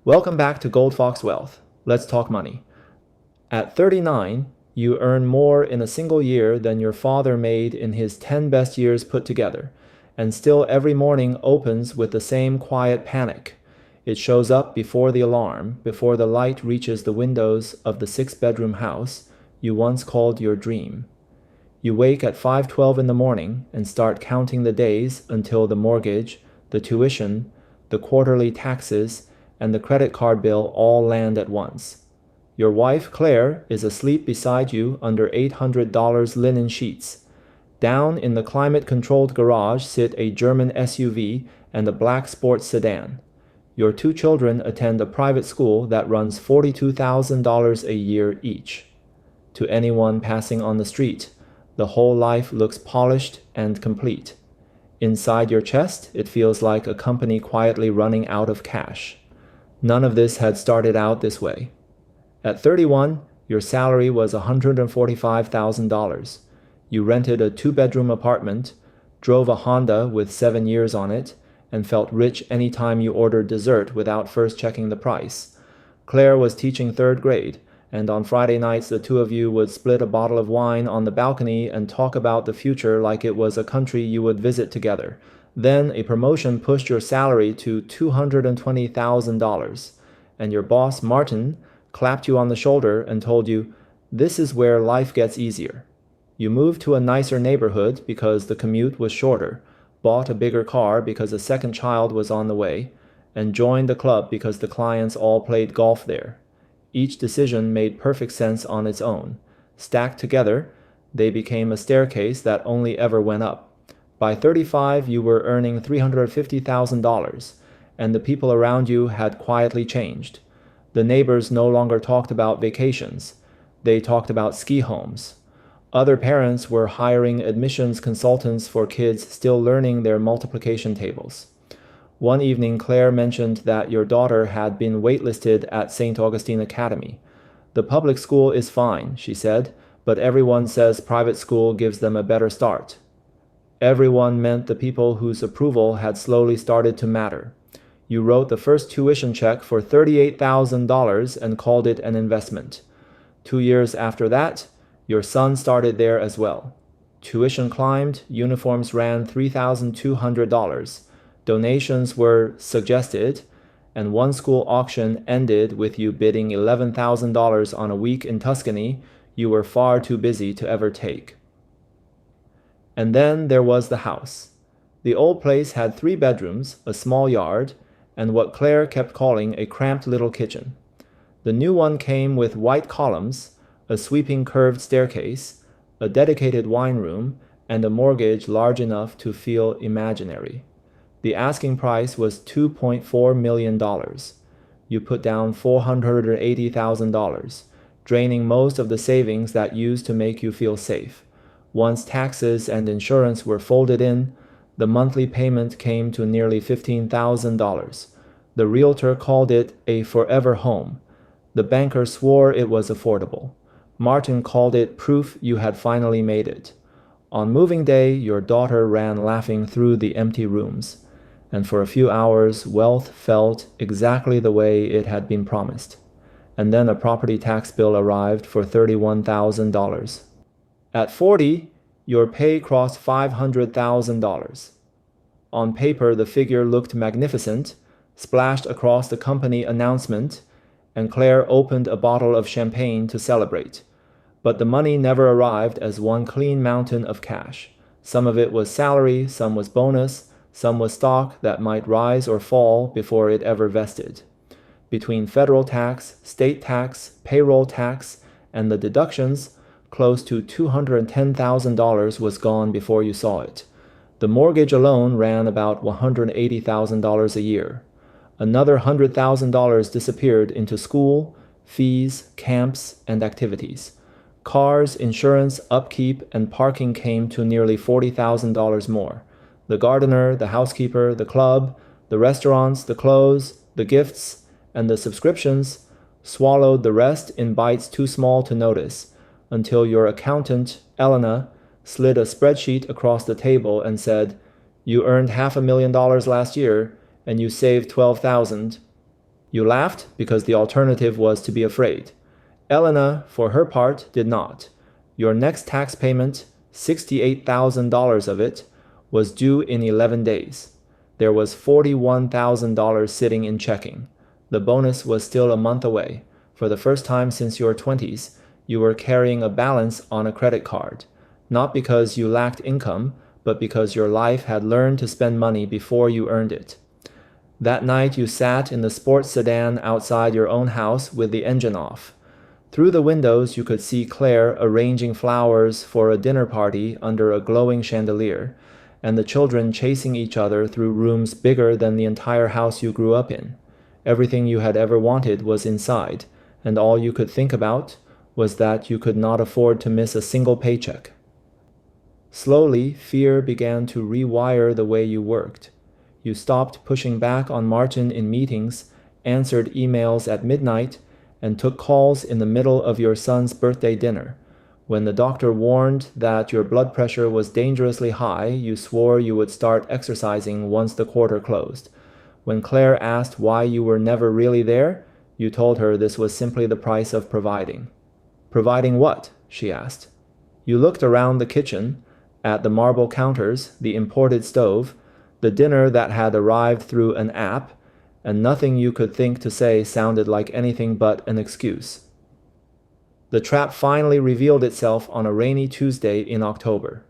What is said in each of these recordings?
Welcome back to Gold Fox Wealth. Let's talk money. At 39, you earn more in a single year than your father made in his 10 best years put together, and still every morning opens with the same quiet panic. It shows up before the alarm, before the light reaches the windows of the six-bedroom house you once called your dream. You wake at 5:12 in the morning and start counting the days until the mortgage, the tuition, the quarterly taxes, and the credit card bill all land at once. Your wife, Claire, is asleep beside you under $800 linen sheets. Down in the climate-controlled garage sit a German SUV and a black sports sedan. Your two children attend a private school that runs $42,000 a year each. To anyone passing on the street, the whole life looks polished and complete. Inside your chest, it feels like a company quietly running out of cash. None of this had started out this way. At 31, your salary was $145,000. You rented a two-bedroom apartment, drove a Honda with 7 years on it, and felt rich anytime you ordered dessert without first checking the price. Claire was teaching third grade, and on Friday nights the two of you would split a bottle of wine on the balcony and talk about the future like it was a country you would visit together. Then a promotion pushed your salary to $220,000, and your boss, Martin, clapped you on the shoulder and told you, "This is where life gets easier." You moved to a nicer neighborhood because the commute was shorter, bought a bigger car because a second child was on the way, and joined the club because the clients all played golf there. Each decision made perfect sense on its own. Stacked together, they became a staircase that only ever went up. By 35, you were earning $350,000, and the people around you had quietly changed. The neighbors no longer talked about vacations. They talked about ski homes. Other parents were hiring admissions consultants for kids still learning their multiplication tables. One evening, Claire mentioned that your daughter had been waitlisted at St. Augustine Academy. "The public school is fine," she said, "but everyone says private school gives them a better start." Everyone meant the people whose approval had slowly started to matter. You wrote the first tuition check for $38,000 and called it an investment. 2 years after that, your son started there as well. Tuition climbed, uniforms ran $3,200. Donations were suggested, and one school auction ended with you bidding $11,000 on a week in Tuscany you were far too busy to ever take. And then there was the house. The old place had 3 bedrooms, a small yard, and what Claire kept calling a cramped little kitchen. The new one came with white columns, a sweeping curved staircase, a dedicated wine room, and a mortgage large enough to feel imaginary. The asking price was $2.4 million. You put down $480,000, draining most of the savings that used to make you feel safe. Once taxes and insurance were folded in, the monthly payment came to nearly $15,000. The realtor called it a forever home. The banker swore it was affordable. Martin called it proof you had finally made it. On moving day, your daughter ran laughing through the empty rooms, and for a few hours, wealth felt exactly the way it had been promised. And then a property tax bill arrived for $31,000. At 40, your pay crossed $500,000. On paper, the figure looked magnificent, splashed across the company announcement, and Claire opened a bottle of champagne to celebrate. But the money never arrived as one clean mountain of cash. Some of it was salary, some was bonus, some was stock that might rise or fall before it ever vested. Between federal tax, state tax, payroll tax, and the deductions, close to $210,000 was gone before you saw it. The mortgage alone ran about $180,000 a year. Another $100,000 disappeared into school, fees, camps, and activities. Cars, insurance, upkeep, and parking came to nearly $40,000 more. The gardener, the housekeeper, the club, the restaurants, the clothes, the gifts, and the subscriptions swallowed the rest in bites too small to notice, until your accountant, Elena, slid a spreadsheet across the table and said, "You earned $500,000 last year, and you saved $12,000. You laughed because the alternative was to be afraid. Elena, for her part, did not. Your next tax payment, $68,000 of it, was due in 11 days. There was $41,000 sitting in checking. The bonus was still a month away. For the first time since your 20s, you were carrying a balance on a credit card. Not because you lacked income, but because your life had learned to spend money before you earned it. That night you sat in the sports sedan outside your own house with the engine off. Through the windows you could see Claire arranging flowers for a dinner party under a glowing chandelier, and the children chasing each other through rooms bigger than the entire house you grew up in. Everything you had ever wanted was inside, and all you could think about was that you could not afford to miss a single paycheck. Slowly, fear began to rewire the way you worked. You stopped pushing back on Martin in meetings, answered emails at midnight, and took calls in the middle of your son's birthday dinner. When the doctor warned that your blood pressure was dangerously high, you swore you would start exercising once the quarter closed. When Claire asked why you were never really there, you told her this was simply the price of providing. Providing what? She asked. You looked around the kitchen, at the marble counters, the imported stove, the dinner that had arrived through an app, and nothing you could think to say sounded like anything but an excuse. The trap finally revealed itself on a rainy Tuesday in October.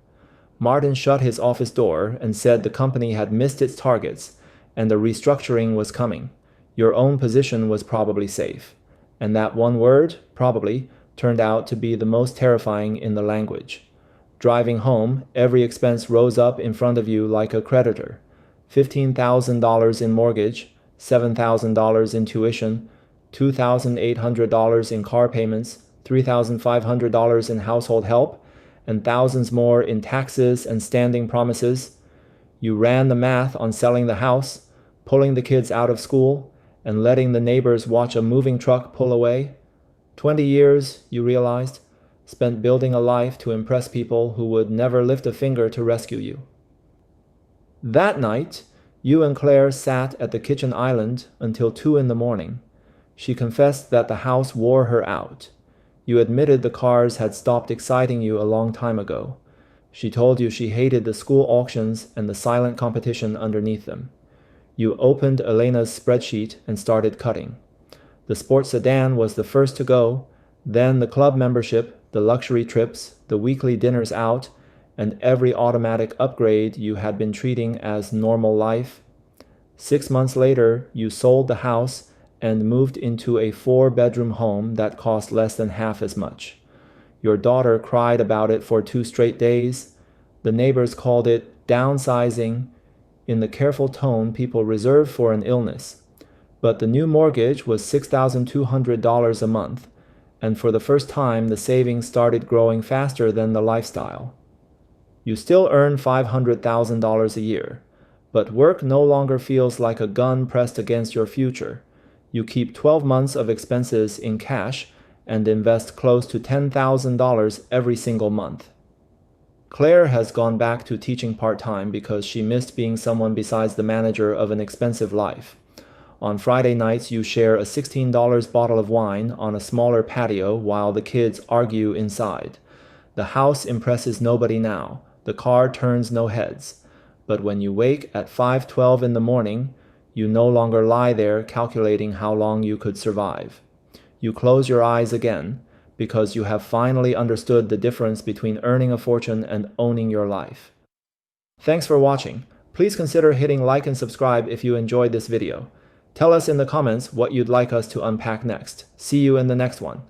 Martin shut his office door and said the company had missed its targets and the restructuring was coming. Your own position was probably safe. And that one word, probably, turned out to be the most terrifying in the language. Driving home, every expense rose up in front of you like a creditor. $15,000 in mortgage, $7,000 in tuition, $2,800 in car payments, $3,500 in household help, and thousands more in taxes and standing promises. You ran the math on selling the house, pulling the kids out of school, and letting the neighbors watch a moving truck pull away. 20 years, you realized, spent building a life to impress people who would never lift a finger to rescue you. That night, you and Claire sat at the kitchen island until 2 in the morning. She confessed that the house wore her out. You admitted the cars had stopped exciting you a long time ago. She told you she hated the school auctions and the silent competition underneath them. You opened Elena's spreadsheet and started cutting. The sports sedan was the first to go, then the club membership, the luxury trips, the weekly dinners out, and every automatic upgrade you had been treating as normal life. 6 months later, you sold the house and moved into a 4-bedroom home that cost less than half as much. Your daughter cried about it for 2 straight days. The neighbors called it downsizing in the careful tone people reserve for an illness. But the new mortgage was $6,200 a month, and for the first time the savings started growing faster than the lifestyle. You still earn $500,000 a year, but work no longer feels like a gun pressed against your future. You keep 12 months of expenses in cash and invest close to $10,000 every single month. Claire has gone back to teaching part-time because she missed being someone besides the manager of an expensive life. On Friday nights, you share a $16 bottle of wine on a smaller patio while the kids argue inside. The house impresses nobody now. The car turns no heads. But when you wake at 5:12 in the morning, you no longer lie there calculating how long you could survive. You close your eyes again because you have finally understood the difference between earning a fortune and owning your life. Thanks for watching. Please consider hitting like and subscribe if you enjoyed this video. Tell us in the comments what you'd like us to unpack next. See you in the next one.